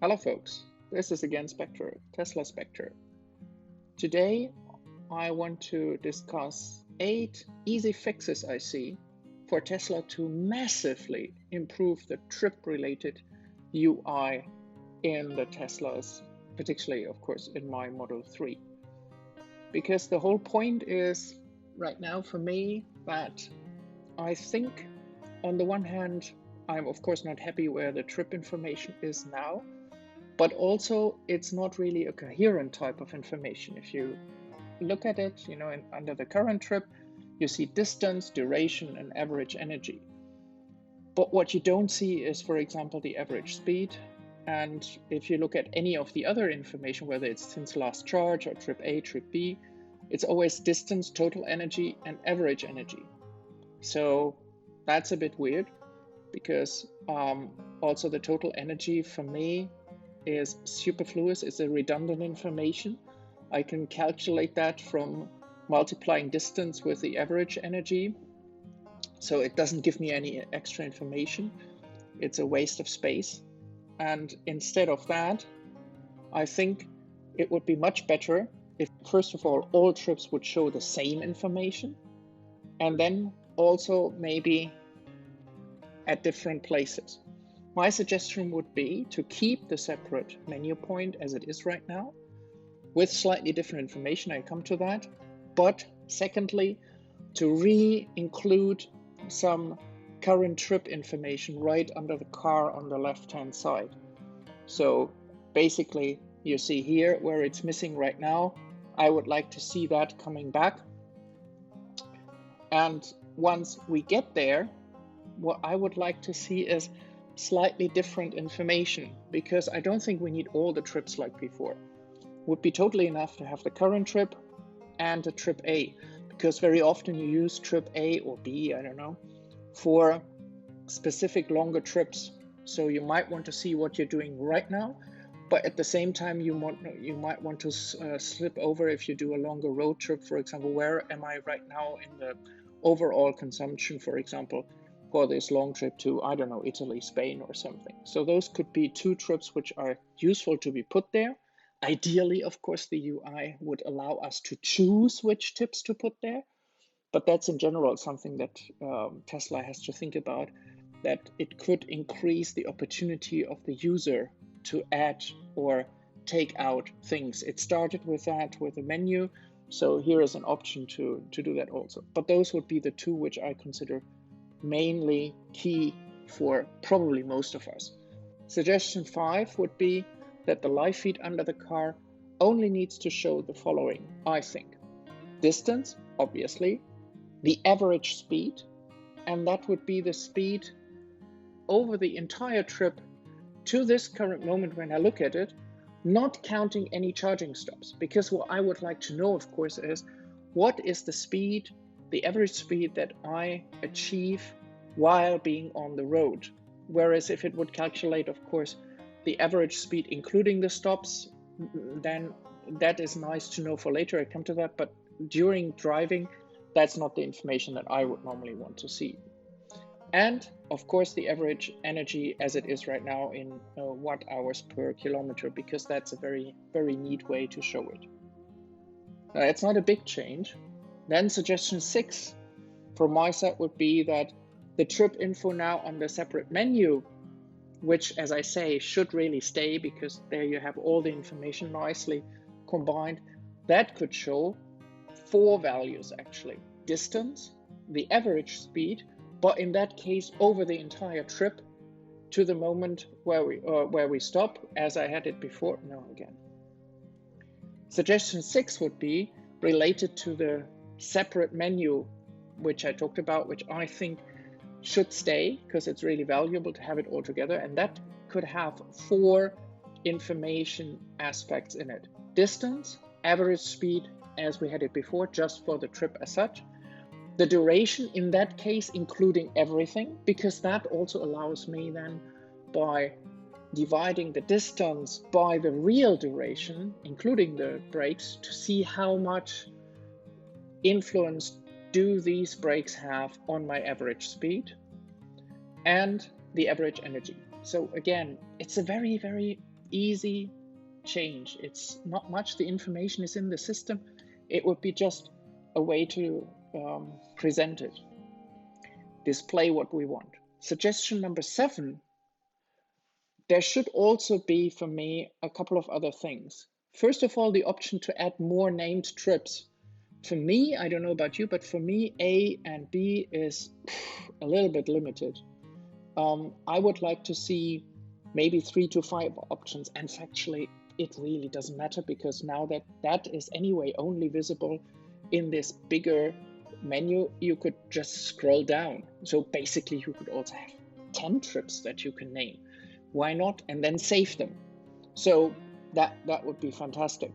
Hello folks, this is again Spectre, Tesla Spectre. Today I want to discuss 8 easy fixes I see for Tesla to massively improve the trip-related UI in the Teslas, particularly of course in my Model 3. Because the whole point is right now for me that I think on the one hand I'm of course not happy where the trip information is now, but also it's not really a coherent type of information. If you look at it, under the current trip, you see distance, duration, and average energy. But what you don't see is, for example, the average speed. And if you look at any of the other information, whether it's since last charge or trip A, trip B, it's always distance, total energy, and average energy. So that's a bit weird because also the total energy for me is superfluous, it's a redundant information. I can calculate that from multiplying distance with the average energy. So it doesn't give me any extra information. It's a waste of space. And instead of that, I think it would be much better if, first of all trips would show the same information, and then also maybe at different places. My suggestion would be to keep the separate menu point as it is right now, with slightly different information, I come to that. But secondly, to re-include some current trip information right under the car on the left-hand side. So basically, you see here where it's missing right now, I would like to see that coming back. And once we get there, what I would like to see is slightly different information, because I don't think we need all the trips like before. Would be totally enough to have the current trip and a trip A, because very often you use trip A or B, I don't know, for specific longer trips. So you might want to see what you're doing right now, but at the same time you might want to slip over if you do a longer road trip. For example, where am I right now in the overall consumption, for example, for this long trip to, I don't know, Italy, Spain or something. So those could be 2 trips which are useful to be put there. Ideally, of course, the UI would allow us to choose which tips to put there, but that's in general something that Tesla has to think about, that it could increase the opportunity of the user to add or take out things. It started with that with a menu, so here is an option to do that also. But those would be the 2 which I consider mainly key for probably most of us. Suggestion 5 would be that the live feed under the car only needs to show the following, I think. Distance, obviously, the average speed, and that would be the speed over the entire trip to this current moment when I look at it, not counting any charging stops. Because what I would like to know, of course, is what is the speed, the average speed that I achieve while being on the road. Whereas if it would calculate, of course, the average speed including the stops, then that is nice to know for later. I come to that, but during driving, that's not the information that I would normally want to see. And of course, the average energy as it is right now in watt hours per kilometer, because that's a very, very neat way to show it. It's not a big change. Then suggestion 6 from my side would be that the trip info now on the separate menu, which, as I say, should really stay because there you have all the information nicely combined, that could show 4 values actually. Distance, the average speed, but in that case over the entire trip to the moment where we stop, as I had it before. No, again. Suggestion 6 would be related to the separate menu, which I talked about, which I think should stay because it's really valuable to have it all together, and that could have 4 information aspects in it. Distance, average speed as we had it before, just for the trip as such. The duration in that case, including everything, because that also allows me then, by dividing the distance by the real duration, including the brakes, to see how much influence do these brakes have on my average speed and the average energy. So again, it's a very, very easy change. It's not much. The information is in the system. It would be just a way to present it, display what we want. Suggestion number 7, there should also be, for me, a couple of other things. First of all, the option to add more named trips. For me, I don't know about you, but for me, A and B is a little bit limited. I would like to see maybe 3 to 5 options, and factually, it really doesn't matter, because now that is anyway only visible in this bigger menu, you could just scroll down. So basically, you could also have 10 trips that you can name. Why not? And then save them. So that would be fantastic.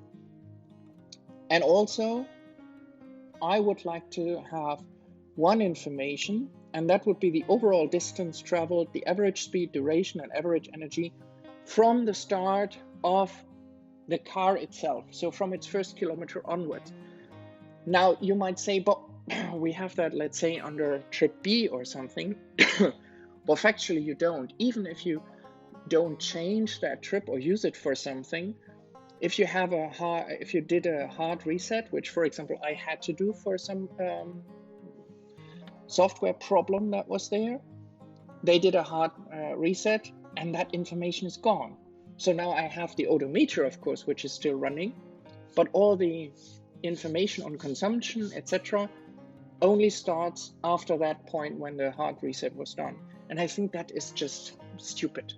And also, I would like to have one information, and that would be the overall distance traveled, the average speed, duration, and average energy from the start of the car itself, so from its first kilometer onwards. Now, you might say, but we have that, let's say, under trip B or something. Well, factually, you don't. Even if you don't change that trip or use it for something, if you did a hard reset, which, for example, I had to do for some software problem that was there, they did a hard reset, and that information is gone. So now I have the odometer, of course, which is still running, but all the information on consumption, etc., only starts after that point when the hard reset was done. And I think that is just stupid.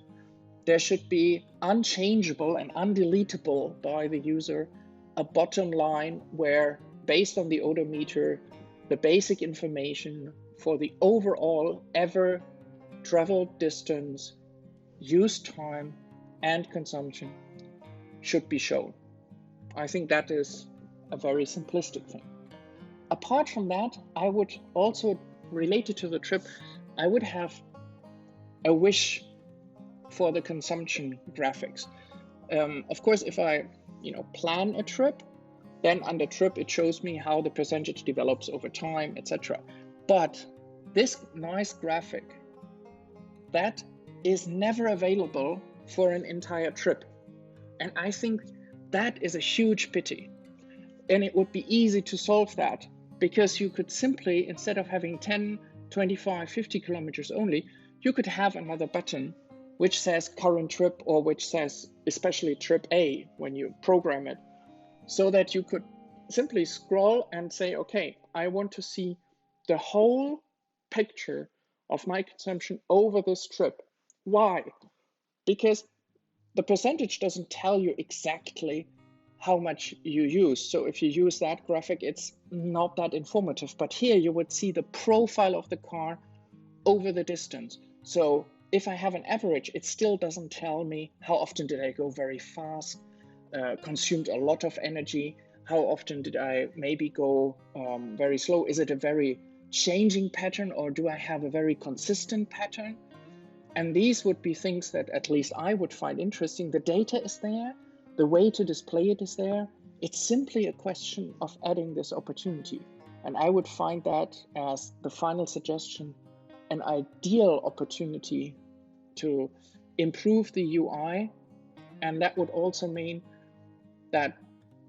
There should be unchangeable and undeletable by the user a bottom line where, based on the odometer, the basic information for the overall ever traveled distance, use time, and consumption should be shown. I think that is a very simplistic thing. Apart from that, I would also, related to the trip, I would have a wish for the consumption graphics. Of course, if I plan a trip, then under trip it shows me how the percentage develops over time, etc. But this nice graphic, that is never available for an entire trip. And I think that is a huge pity. And it would be easy to solve that, because you could simply, instead of having 10, 25, 50 kilometers only, you could have another button which says current trip, or which says especially trip A when you program it, so that you could simply scroll and say, okay, I want to see the whole picture of my consumption over this trip. Why? Because the percentage doesn't tell you exactly how much you use. So if you use that graphic, it's not that informative. But here you would see the profile of the car over the distance. So if I have an average, it still doesn't tell me how often did I go very fast, consumed a lot of energy, how often did I maybe go very slow. Is it a very changing pattern, or do I have a very consistent pattern? And these would be things that at least I would find interesting. The data is there, the way to display it is there. It's simply a question of adding this opportunity. And I would find that as the final suggestion, an ideal opportunity to improve the UI. And that would also mean that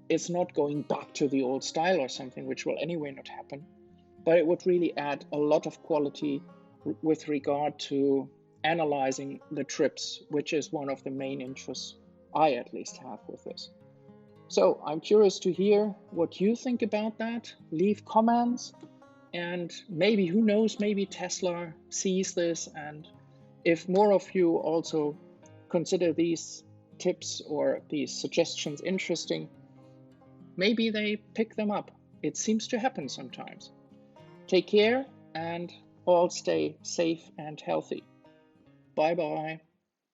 it's not going back to the old style or something, which will anyway not happen, but it would really add a lot of quality with regard to analyzing the trips, which is one of the main interests I at least have with this. So I'm curious to hear what you think about that. Leave comments, and maybe, who knows, maybe Tesla sees this, and if more of you also consider these tips or these suggestions interesting, maybe they pick them up. It seems to happen sometimes. Take care and all stay safe and healthy. Bye-bye.